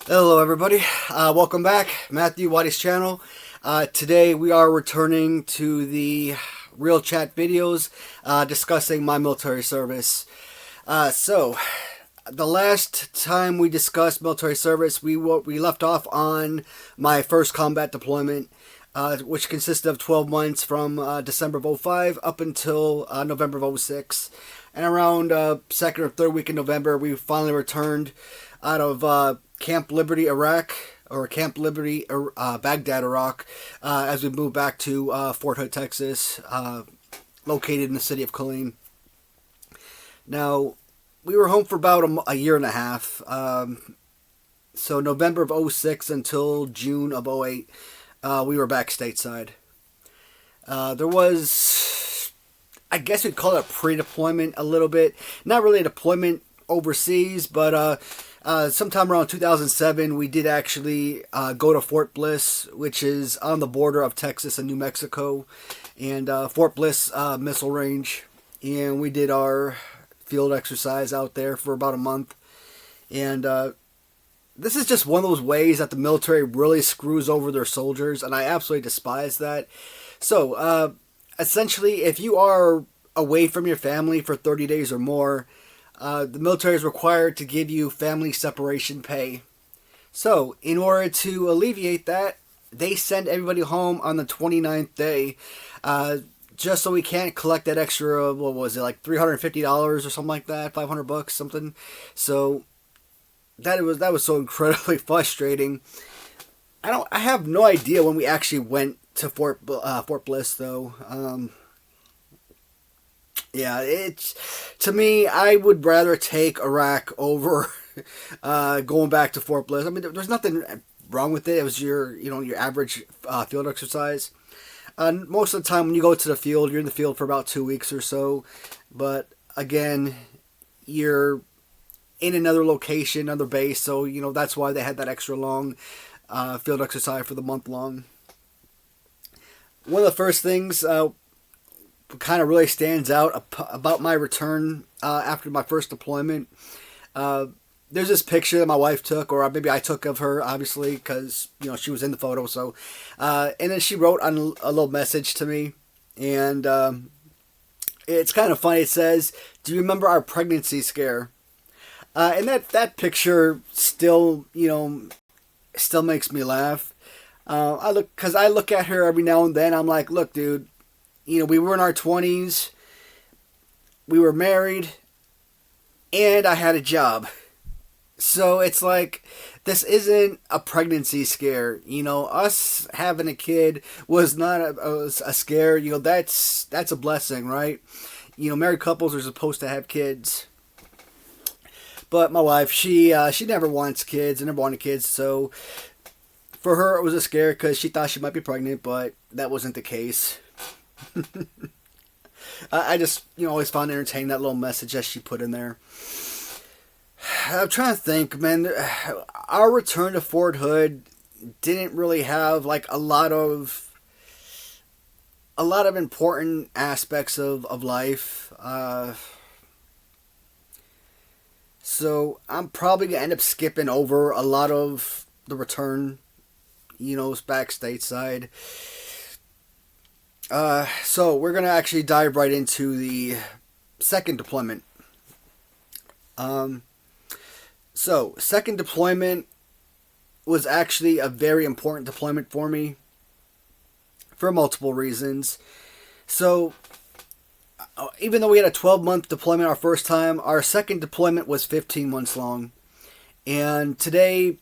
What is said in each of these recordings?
Hello everybody, welcome back, Matthew, Watty's channel. Today we are returning to the real chat videos discussing my military service. The last time we discussed military service, we left off on my first combat deployment, which consisted of 12 months from December of 05 up until November of 06. And around second or third week in November, we finally returned out of Camp Liberty, Iraq, or Camp Liberty, Baghdad, Iraq, as we moved back to Fort Hood, Texas, located in the city of Killeen. Now, we were home for about a year and a half. So November of 06 until June of 08, we were back stateside. There was, I guess we'd call it a pre-deployment a little bit. Not really a deployment overseas, but sometime around 2007, we did actually go to Fort Bliss, which is on the border of Texas and New Mexico, and Fort Bliss missile range. And we did our field exercise out there for about a month. And this is just one of those ways that the military really screws over their soldiers, and I absolutely despise that. So, essentially, if you are away from your family for 30 days or more, the military is required to give you family separation pay. So, in order to alleviate that, they send everybody home on the 29th day, just so we can't collect that extra, what was it, like $350 or something like that, $500, something. So, that was so incredibly frustrating. I have no idea when we actually went to Fort Bliss, though. Yeah, to me, I would rather take Iraq over going back to Fort Bliss. I mean, there's nothing wrong with it. It was your average field exercise. Most of the time when you go to the field, you're in the field for about 2 weeks or so. But again, you're in another location, another base, so that's why they had that extra long field exercise for the month long. One of the first things kind of really stands out about my return after my first deployment. There's this picture that my wife took, or maybe I took of her, obviously, because she was in the photo. So, and then she wrote on a little message to me, and it's kind of funny. It says, "Do you remember our pregnancy scare?" And that picture still makes me laugh. I look at her every now and then. I'm like, look, dude. We were in our 20s, we were married, and I had a job. So it's like, this isn't a pregnancy scare. Us having a kid was not a scare. That's a blessing, right? Married couples are supposed to have kids. But my wife, she never wants kids, and never wanted kids, so for her it was a scare because she thought she might be pregnant, but that wasn't the case. I just, always found it entertaining, that little message that she put in there. I'm trying to think, man. Our return to Fort Hood didn't really have like a lot of important aspects of life. So I'm probably gonna end up skipping over a lot of the return, back stateside. So we're going to actually dive right into the second deployment. So second deployment was actually a very important deployment for me for multiple reasons. So even though we had a 12-month deployment our first time, our second deployment was 15 months long. And today,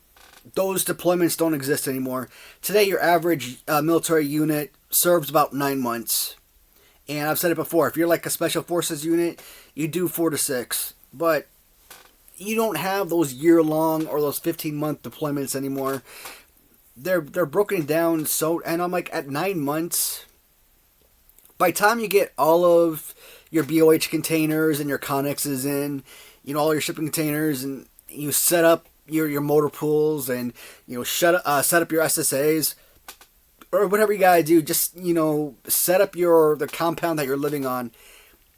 those deployments don't exist anymore. Today, your average military unit serves about 9 months. And I've said it before, if you're like a special forces unit, you do 4 to 6. But you don't have those year-long or those 15-month deployments anymore. They're broken down so, and I'm like, at 9 months, by the time you get all of your BOH containers and your connexes in, all your shipping containers, and you set up your motor pools, and set up your SSAs, or whatever you gotta do, just set up the compound that you're living on.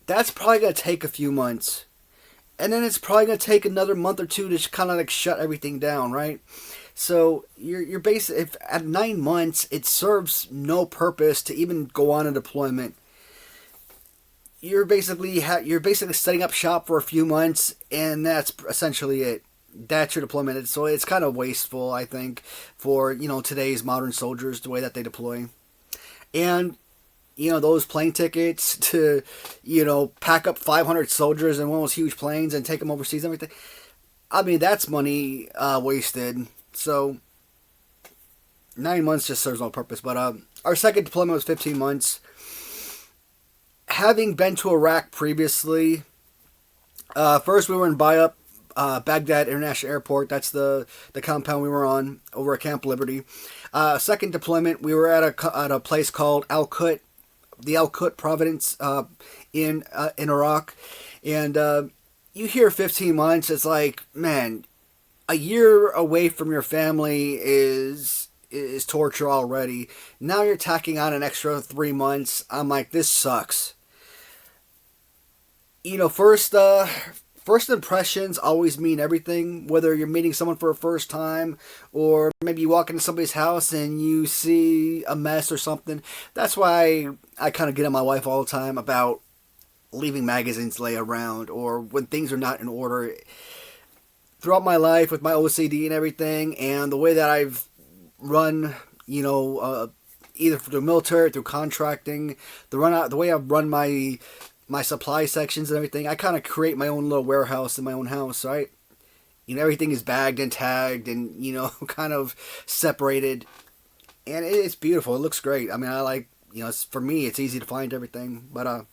That's probably gonna take a few months. and then it's probably going to take another month or two to kind of like shut everything down, right? So you're basically, if at 9 months it serves no purpose to even go on a deployment. You're basically setting up shop for a few months, and that's essentially it. That's your deployment. So it's kind of wasteful, I think, for today's modern soldiers, the way that they deploy. And those plane tickets to pack up 500 soldiers in one of those huge planes and take them overseas and everything. I mean, that's money wasted. So 9 months just serves no purpose. But our second deployment was 15 months. Having been to Iraq previously, first we were in Baghdad International Airport. That's the compound we were on over at Camp Liberty. Second deployment, we were at a place called the Al Qut province in Iraq, and you hear 15 months. It's like, man, a year away from your family is torture already. Now you're tacking on an extra 3 months. I'm like, this sucks. First impressions always mean everything, whether you're meeting someone for a first time or maybe you walk into somebody's house and you see a mess or something. That's why I kind of get on my wife all the time about leaving magazines lay around or when things are not in order. Throughout my life with my OCD and everything and the way that I've run, either through military, through contracting, the way I've run my supply sections and everything, I kind of create my own little warehouse in my own house, right? Everything is bagged and tagged and, kind of separated. And it's beautiful. It looks great. I mean, I like, for me, it's easy to find everything. But,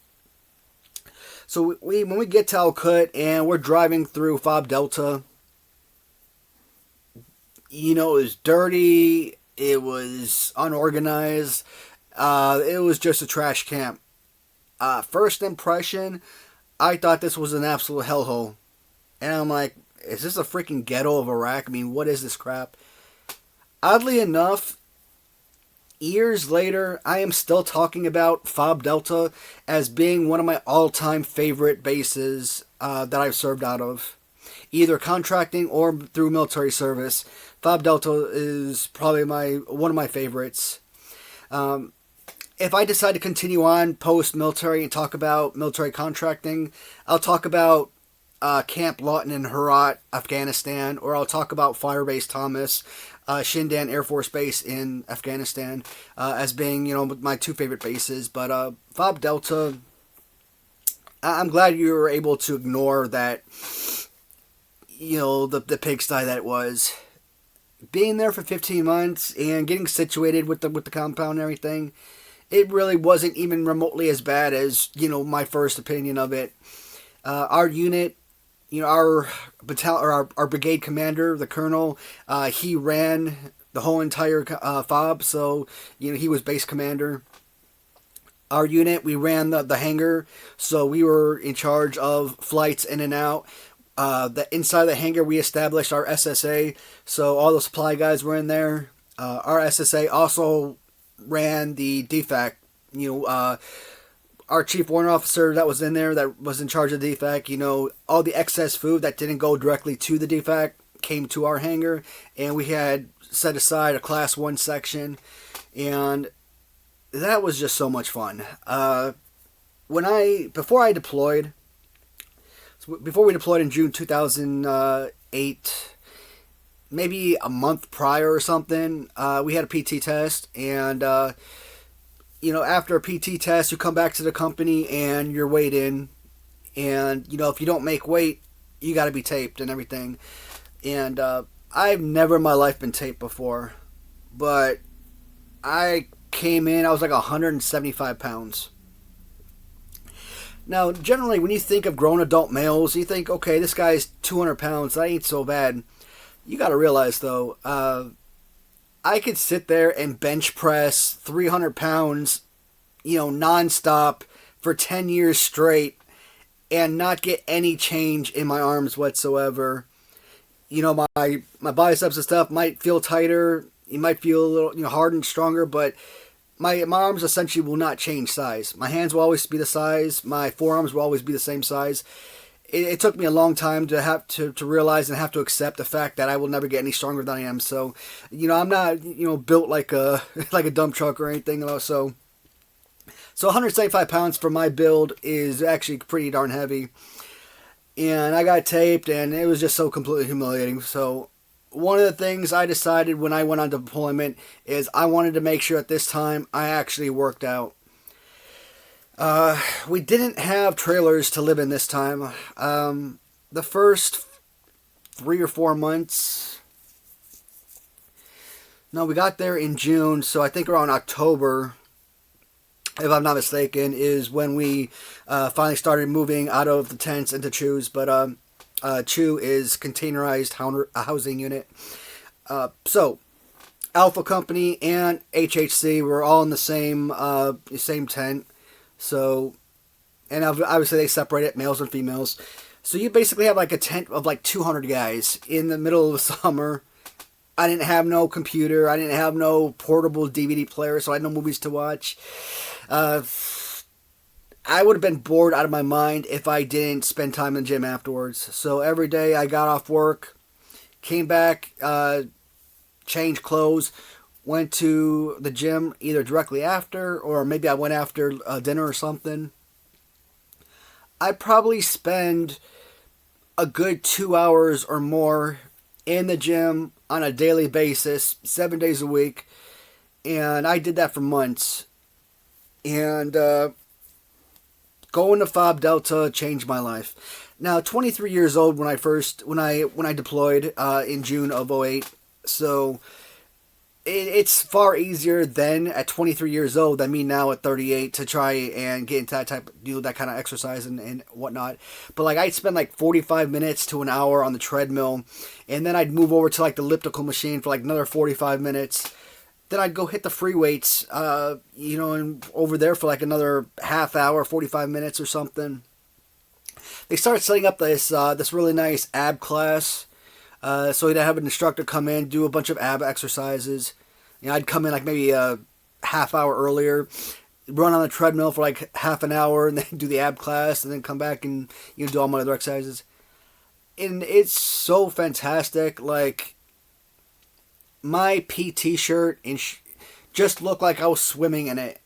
so when we get to Al Qut and we're driving through Fob Delta, it was dirty. It was unorganized. It was just a trash camp. First impression, I thought this was an absolute hellhole. And I'm like, is this a freaking ghetto of Iraq? I mean, what is this crap? Oddly enough, years later, I am still talking about Fob Delta as being one of my all-time favorite bases that I've served out of. Either contracting or through military service. Fob Delta is probably one of my favorites. If I decide to continue on post-military and talk about military contracting, I'll talk about Camp Lawton in Herat, Afghanistan, or I'll talk about Firebase Thomas, Shindan Air Force Base in Afghanistan, as being, my two favorite bases. But Fob Delta, I'm glad you were able to ignore that, the pigsty that it was. Being there for 15 months and getting situated with the compound and everything, it really wasn't even remotely as bad as, my first opinion of it. Our unit, our battalion, or our brigade commander, the colonel, he ran the whole entire FOB, so, he was base commander. Our unit, we ran the hangar, so we were in charge of flights in and out. The inside of the hangar, we established our SSA, so all the supply guys were in there. Our SSA also ran the DFAC. Our chief warrant officer that was in there, that was in charge of the DFAC, all the excess food that didn't go directly to the DFAC came to our hangar, and we had set aside a Class 1 section, and that was just so much fun. Before we deployed in June 2008, maybe a month prior or something, we had a PT test, and after a PT test, you come back to the company and you're weighed in, and if you don't make weight, you got to be taped and everything. And I've never in my life been taped before, but I came in, I was like 175 pounds. Now, generally, when you think of grown adult males, you think, okay, this guy's 200 pounds. That ain't so bad. You got to realize, though, I could sit there and bench press 300 pounds, nonstop for 10 years straight and not get any change in my arms whatsoever. My biceps and stuff might feel tighter. You might feel a little, harder and stronger, but my arms essentially will not change size. My hands will always be the size. My forearms will always be the same size. it took me a long time to have to realize and have to accept the fact that I will never get any stronger than I am. So, I'm not, built like a like a dump truck or anything. So 175 pounds for my build is actually pretty darn heavy. And I got taped, and it was just so completely humiliating. So one of the things I decided when I went on deployment is I wanted to make sure at this time I actually worked out. We didn't have trailers to live in this time. The first 3 or 4 months. No, we got there in June, so I think around October, if I'm not mistaken, is when we finally started moving out of the tents into chews. But chew is containerized housing unit. So Alpha Company and HHC were all in the same tent. So, and obviously they separated males and females. So you basically have like a tent of like 200 guys in the middle of the summer. I didn't have no computer. I didn't have no portable DVD player, so I had no movies to watch. I would have been bored out of my mind if I didn't spend time in the gym afterwards. So every day I got off work, came back, changed clothes, went to the gym either directly after, or maybe I went after dinner or something. I probably spend a good 2 hours or more in the gym on a daily basis, 7 days a week, and I did that for months. And going to Fob Delta changed my life. Now, 23 years old when I deployed in June of 2008, so it's far easier then at 23 years old than me now at 38 to try and get into that kind of exercise and whatnot. But like I'd spend like 45 minutes to an hour on the treadmill, and then I'd move over to like the elliptical machine for like another 45 minutes. Then I'd go hit the free weights, and over there for like another half hour, 45 minutes or something. They started setting up this really nice ab class. So he'd have an instructor come in, do a bunch of ab exercises. I'd come in like maybe a half hour earlier, run on the treadmill for like half an hour, and then do the ab class, and then come back and do all my other exercises. And it's so fantastic. Like my PT shirt just looked like I was swimming in it.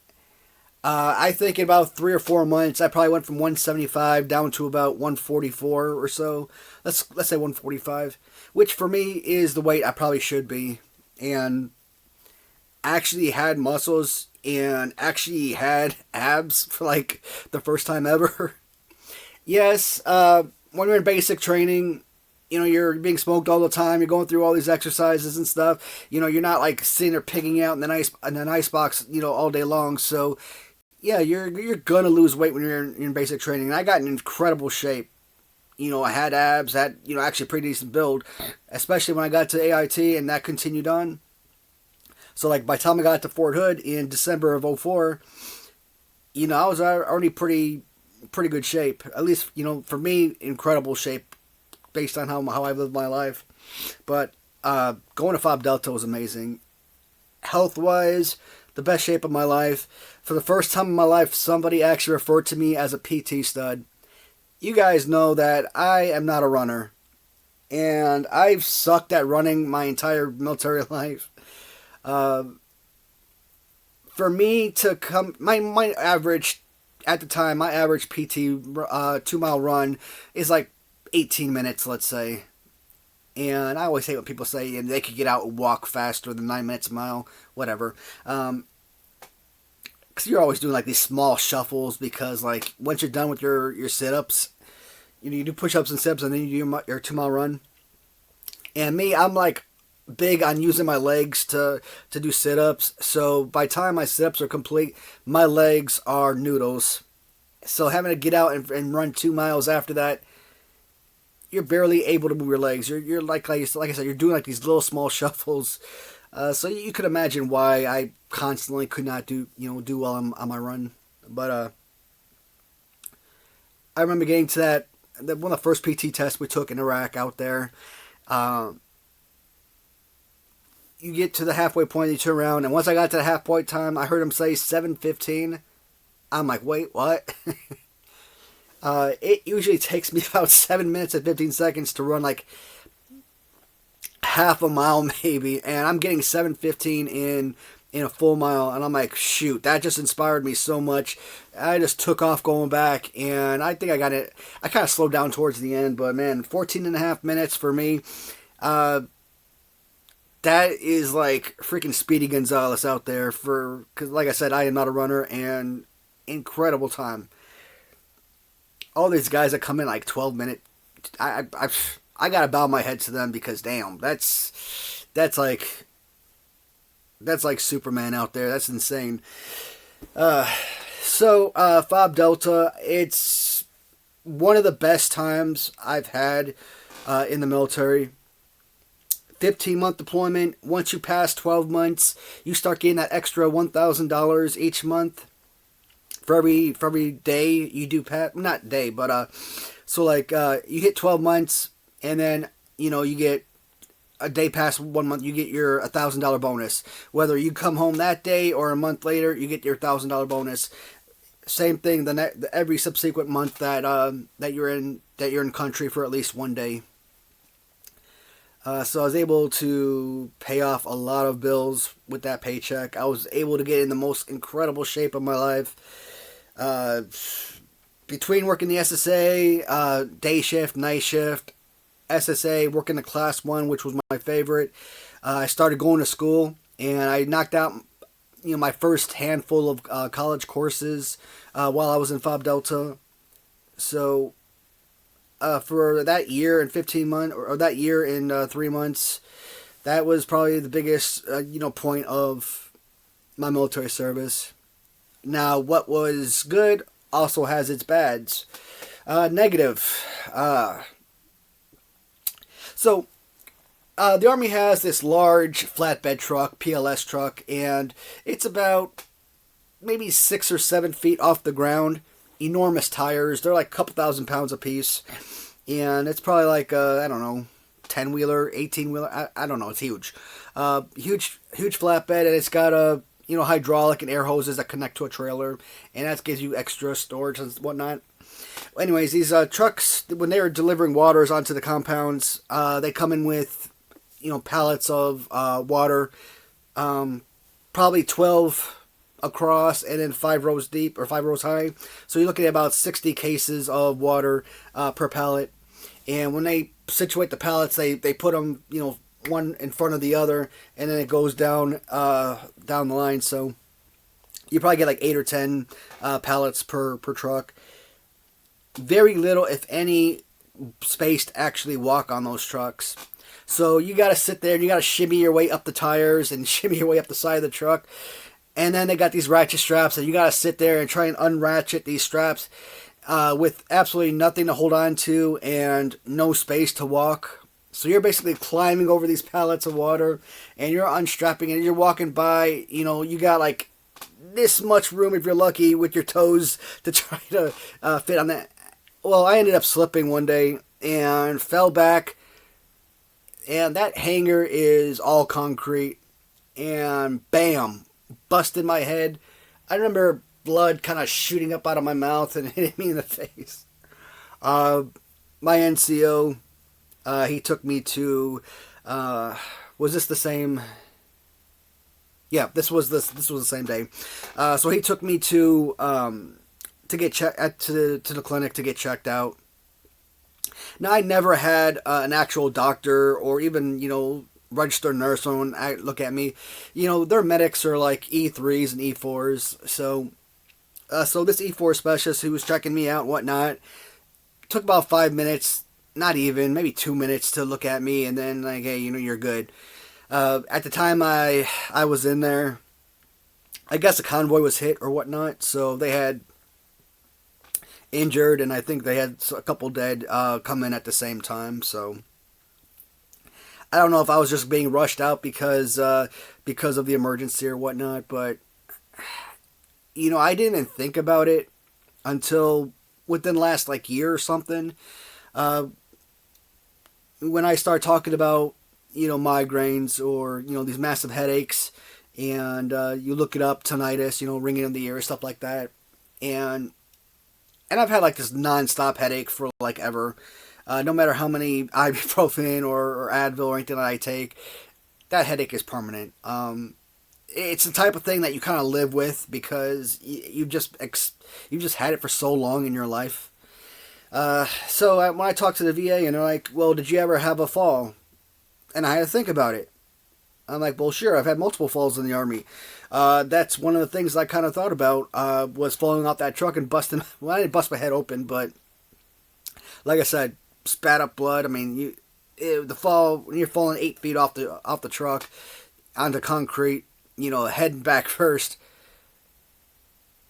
I think in about 3 or 4 months, I probably went from 175 down to about 144 or so. Let's say 145, which for me is the weight I probably should be, and actually had muscles and actually had abs for like the first time ever. Yes, when you're in basic training, you're being smoked all the time. You're going through all these exercises and stuff. You're not like sitting there pigging out in an ice box, all day long. So yeah, you're gonna lose weight when you're in basic training. And I got in incredible shape. I had abs, had actually a pretty decent build, especially when I got to AIT, and that continued on. So like by the time I got to Fort Hood in December of 2004, I was already pretty good shape. At least for me, incredible shape based on how I lived my life. But going to Fob Delta was amazing. Health wise, the best shape of my life. For the first time in my life, somebody actually referred to me as a PT stud. You guys know that I am not a runner, and I've sucked at running my entire military life. For me to come, my average at the time, my average PT 2-mile run is like 18 minutes, let's say. And I always hate when people say they could get out and walk faster than 9 minutes a mile, whatever. Because you're always doing like these small shuffles, because like once you're done with your sit-ups, you do push-ups and sit-ups, and then you do your 2-mile run. And me, I'm like big on using my legs to do sit-ups. So by the time my sit-ups are complete, my legs are noodles. So having to get out and run 2 miles after that, you're barely able to move your legs. You're like I said, you're doing like these little small shuffles. So you could imagine why I constantly could not do well on my run. But I remember getting to that one of the first PT tests we took in Iraq out there. You get to the halfway point, you turn around, and once I got to the halfway time, I heard him say 7:15. I'm like, wait, what? It usually takes me about 7 minutes and 15 seconds to run like half a mile maybe, and I'm getting 7:15 in a full mile, and I'm like, shoot, that just inspired me so much. I just took off going back, and I think I got it. I kind of slowed down towards the end, but man, 14 and a half minutes for me. That is like freaking Speedy Gonzalez out there because like I said, I am not a runner, and incredible time. All these guys that come in like 12-minute, I gotta bow my head to them because damn, that's like Superman out there. That's insane. Fob Delta, it's one of the best times I've had in the military. 15-month deployment. Once you pass 12 months, you start getting that extra $1,000 each month for every day you do not day, but you hit 12 months, and then you get a day past 1 month, you get your $1,000 bonus. Whether you come home that day or a month later, you get your $1,000 bonus. Same thing every subsequent month that you're in country for at least 1 day. So I was able to pay off a lot of bills with that paycheck. I was able to get in the most incredible shape of my life. Between working the SSA, day shift, night shift, SSA, working the class 1, which was my favorite. I started going to school, and I knocked out my first handful of college courses while I was in Fob Delta. So for that year and 15 months, or that year and 3 months, that was probably the biggest point of my military service. Now, what was good also has its bads. Negative. The Army has this large flatbed truck, PLS truck, and it's about maybe 6 or 7 feet off the ground. Enormous tires. They're like a couple thousand pounds a piece. And it's probably like, 10-wheeler, 18-wheeler. I don't know. It's huge. Huge flatbed, and it's got a hydraulic and air hoses that connect to a trailer, and that gives you extra storage and whatnot. Anyways, these trucks, when they are delivering waters onto the compounds, they come in with, pallets of water, probably 12 across and then 5 rows deep or 5 rows high. So you're looking at about 60 cases of water per pallet. And when they situate the pallets, they put them, one in front of the other, and then it goes down the line. So you probably get like 8 or 10 pallets per truck. Very little, if any, space to actually walk on those trucks. So you got to sit there and you got to shimmy your way up the tires and shimmy your way up the side of the truck. And then they got these ratchet straps, and you got to sit there and try and unratchet these straps with absolutely nothing to hold on to and no space to walk. So you're basically climbing over these pallets of water, and you're unstrapping it. You're walking by, you got like this much room if you're lucky with your toes to try to fit on that. Well, I ended up slipping one day and fell back, and that hanger is all concrete, and bam, busted my head. I remember blood kind of shooting up out of my mouth and hitting me in the face. My NCO, he took me to, was this the same? Yeah, this was the same day. So he took me to get checked to the clinic to get checked out. Now, I never had an actual doctor or even registered nurse someone look at me. Their medics are like E3s and E4s. So this E4 specialist who was checking me out and whatnot took about 5 minutes, not even, maybe 2 minutes to look at me, and then like, hey, you're good. At the time I was in there, I guess a convoy was hit or whatnot, so they had injured, and I think they had a couple dead come in at the same time. So I don't know if I was just being rushed out because of the emergency or whatnot, but I didn't even think about it until within the last year or something. When I start talking about migraines or these massive headaches, and you look it up, tinnitus, ringing in the ear, stuff like that, and and I've had like this non-stop headache for like ever. No matter how many ibuprofen or Advil or anything that I take, that headache is permanent. It's the type of thing that you kind of live with because you've just had it for so long in your life. So when I talked to the VA and they're like, "Well, did you ever have a fall?" And I had to think about it. I'm like, "Well, sure. I've had multiple falls in the Army. That's one of the things I kind of thought about was falling off that truck and busting. Well, I didn't bust my head open, but like I said, spat up blood. I mean, the fall when you're falling 8 feet off the truck onto concrete, head and back first.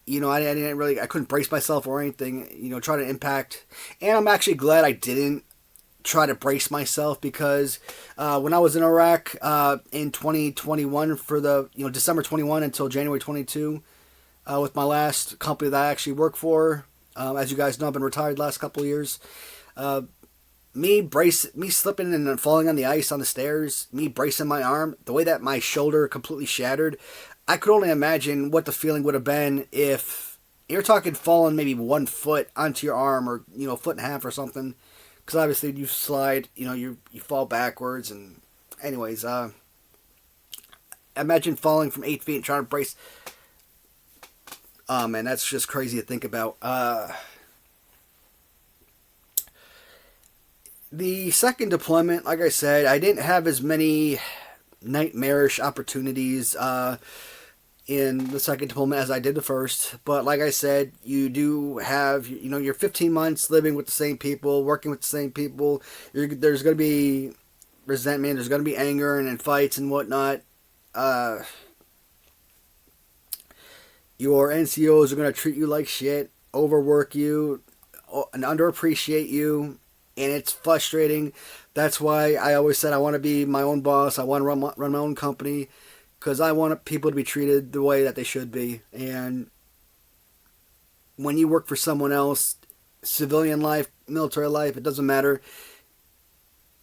I didn't really, I couldn't brace myself or anything. Try to impact, and I'm actually glad I didn't try to brace myself because when I was in Iraq in 2021 for the December 21 until January 22 with my last company that I actually worked for, as you guys know, I've been retired the last couple of years. Me slipping and falling on the ice on the stairs, me bracing my arm, the way that my shoulder completely shattered, I could only imagine what the feeling would have been if you're talking falling maybe 1 foot onto your arm or foot and a half or something. Because obviously you slide, you fall backwards, and anyways, imagine falling from 8 feet and trying to brace. Oh man, that's just crazy to think about. The second deployment, like I said, I didn't have as many nightmarish opportunities in the second deployment as I did the first. But like I said, you do have, you're 15 months living with the same people, working with the same people. There's going to be resentment, there's going to be anger and fights and whatnot. Your NCOs are going to treat you like shit, overwork you, and underappreciate you. And it's frustrating. That's why I always said I want to be my own boss. I want to run my own company because I want people to be treated the way that they should be. And when you work for someone else, civilian life, military life, it doesn't matter.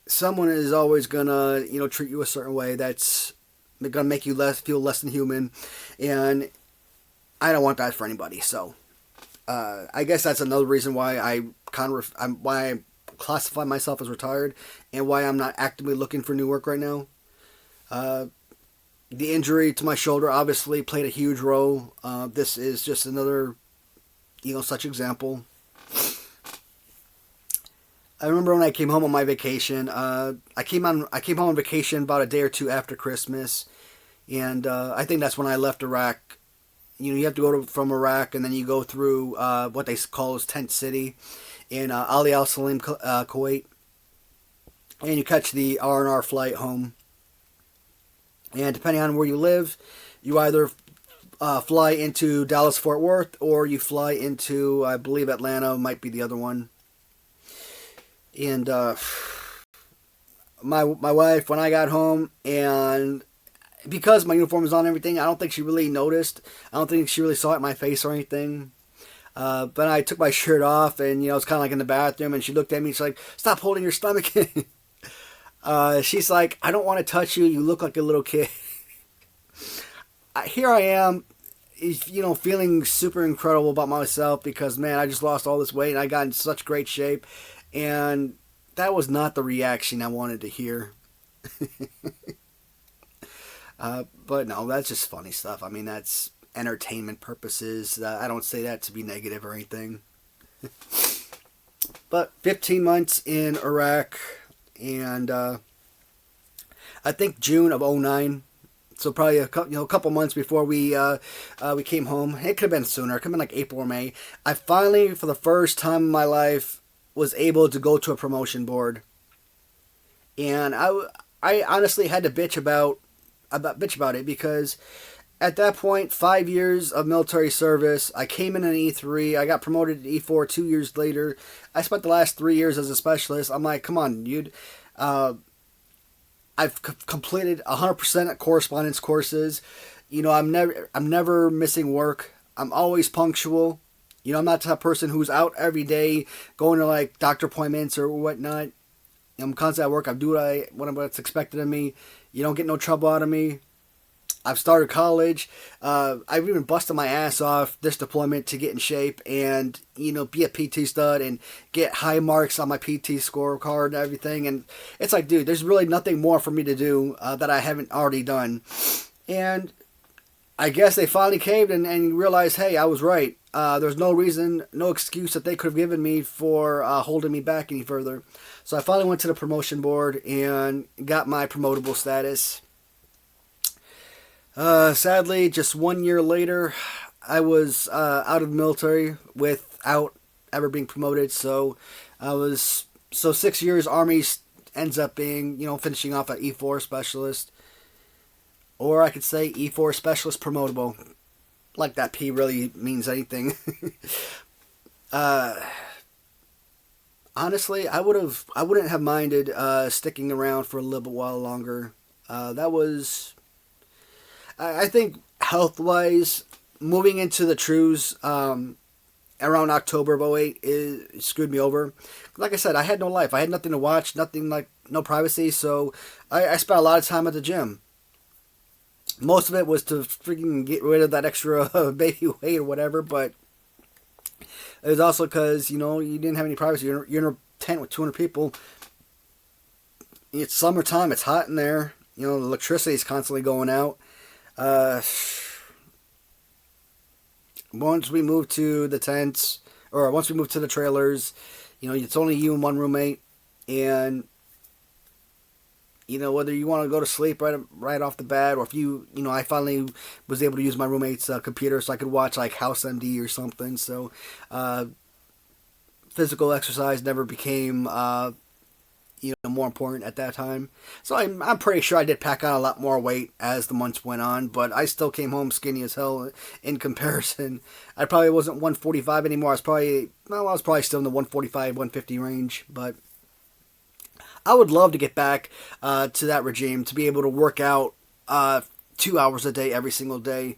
Someone is always gonna, treat you a certain way that's gonna make you feel less than human, and I don't want that for anybody. So, I guess that's another reason why I classify myself as retired and why I'm not actively looking for new work right now. The injury to my shoulder obviously played a huge role. This is just another, such example. I remember when I came home on my vacation. I came home on vacation about a day or two after Christmas, and I think that's when I left Iraq. You have to go from Iraq, and then you go through what they call as Tent City in Ali Al Salim, Kuwait, and you catch the R&R flight home. And depending on where you live, you either fly into Dallas Fort Worth or you fly into, I believe, Atlanta might be the other one. And my wife, when I got home, and because my uniform was on and everything, I don't think she really noticed. I don't think she really saw it in my face or anything. But I took my shirt off, and it's kind of like in the bathroom, and she looked at me. She's like, "Stop holding your stomach in." She's like, "I don't want to touch you. You look like a little kid." Here I am, feeling super incredible about myself because, man, I just lost all this weight and I got in such great shape, and that was not the reaction I wanted to hear. But no, that's just funny stuff. I mean, that's entertainment purposes. I don't say that to be negative or anything. But 15 months in Iraq, and I think June of 2009, so probably a couple months before we came home. It could have been sooner. It could have been like April or May. I finally, for the first time in my life, was able to go to a promotion board, and I honestly had to bitch about it because at that point, 5 years of military service, I came in an E3, I got promoted to E4 2 years later. I spent the last 3 years as a specialist. I'm like, come on, dude. I've completed 100% correspondence courses. I'm never missing work. I'm always punctual. I'm not the type of person who's out every day going to like doctor appointments or whatnot. I'm constantly at work. I do what's expected of me. You don't get no trouble out of me. I've started college. I've even busted my ass off this deployment to get in shape and, be a PT stud and get high marks on my PT scorecard and everything. And it's like, dude, there's really nothing more for me to do that I haven't already done. And I guess they finally caved and realized, hey, I was right. There's no reason, no excuse that they could have given me for holding me back any further. So I finally went to the promotion board and got my promotable status. Sadly, just 1 year later, I was out of the military without ever being promoted. So 6 years Army ends up being, finishing off at E4 specialist, or I could say E4 specialist promotable. Like that P really means anything. Honestly, I wouldn't have minded sticking around for a little while longer. I think health-wise, moving into the trues around October of 08 screwed me over. Like I said, I had no life. I had nothing to watch, no privacy, so I spent a lot of time at the gym. Most of it was to freaking get rid of that extra baby weight or whatever, but it was also because, you didn't have any privacy. You're in a tent with 200 people. It's summertime. It's hot in there. The electricity is constantly going out. Once we moved to the tents, or once we moved to the trailers, it's only you and one roommate, and whether you want to go to sleep right off the bat, or if I finally was able to use my roommate's computer so I could watch like House MD or something. So physical exercise never became more important at that time. So I'm pretty sure I did pack on a lot more weight as the months went on, but I still came home skinny as hell in comparison. I probably wasn't 145 anymore. I was probably still in the 145, 150 range, but I would love to get back to that regime, to be able to work out 2 hours a day every single day.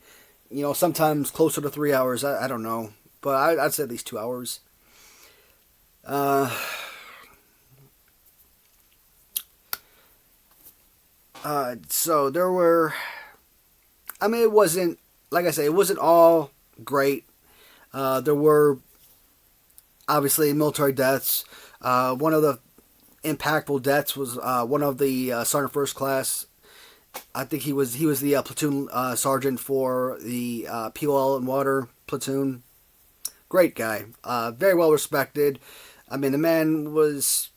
Sometimes closer to 3 hours. I don't know, but I'd say at least 2 hours. So there were, it wasn't, like I say, it wasn't all great. There were obviously military deaths. One of the impactful deaths was one of the Sergeant First Class. I think he was the platoon sergeant for the POL and Water platoon. Great guy, very well respected. The man was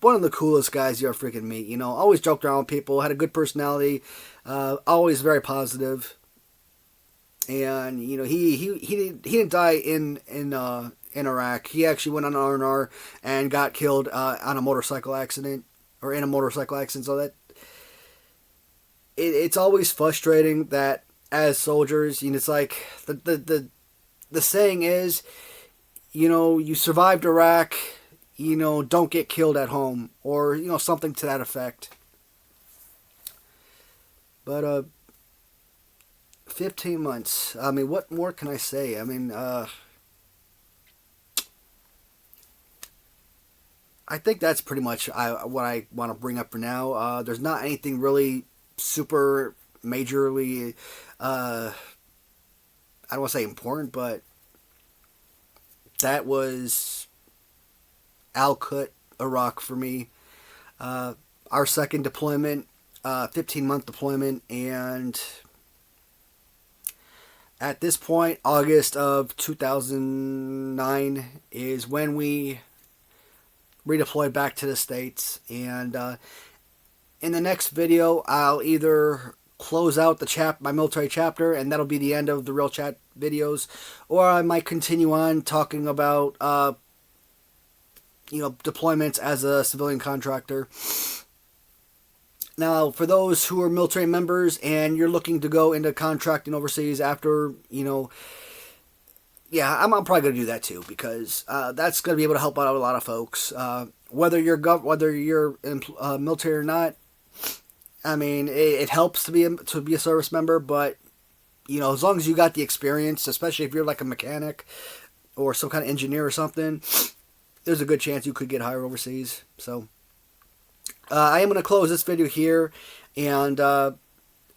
one of the coolest guys you ever freaking meet. Always joked around with people, had a good personality, always very positive. And he didn't die in Iraq. He actually went on R&R and got killed on a motorcycle accident, or in a motorcycle accident. So that it's always frustrating that as soldiers, it's like the saying is, you survived Iraq. Don't get killed at home, or, something to that effect. But, 15 months. What more can I say? I think that's pretty much what I want to bring up for now. There's not anything really super majorly, I don't want to say important, but that was Al-Qut, Iraq for me. Our second deployment, 15-month deployment, and at this point, August of 2009 is when we redeployed back to the States. And in the next video, I'll either close out my military chapter, and that'll be the end of the real chat videos, or I might continue on talking about deployments as a civilian contractor. Now, for those who are military members and you're looking to go into contracting overseas after, I'm probably going to do that too, because that's going to be able to help out a lot of folks. Whether you're military or not, it helps to be a service member, but as long as you got the experience, especially if you're like a mechanic or some kind of engineer or something, there's a good chance you could get hired overseas. So I am going to close this video here, and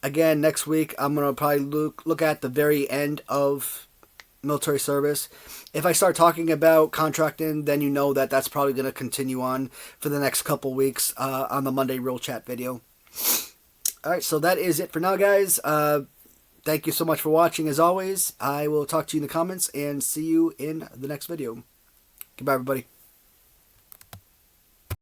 Again, next week I'm going to probably look at the very end of military service. If I start talking about contracting, then you know that that's probably going to continue on for the next couple weeks on the Monday Real Chat video. Alright, so that is it for now, guys. Thank you so much for watching, as always. I will talk to you in the comments and see you in the next video. Goodbye, everybody.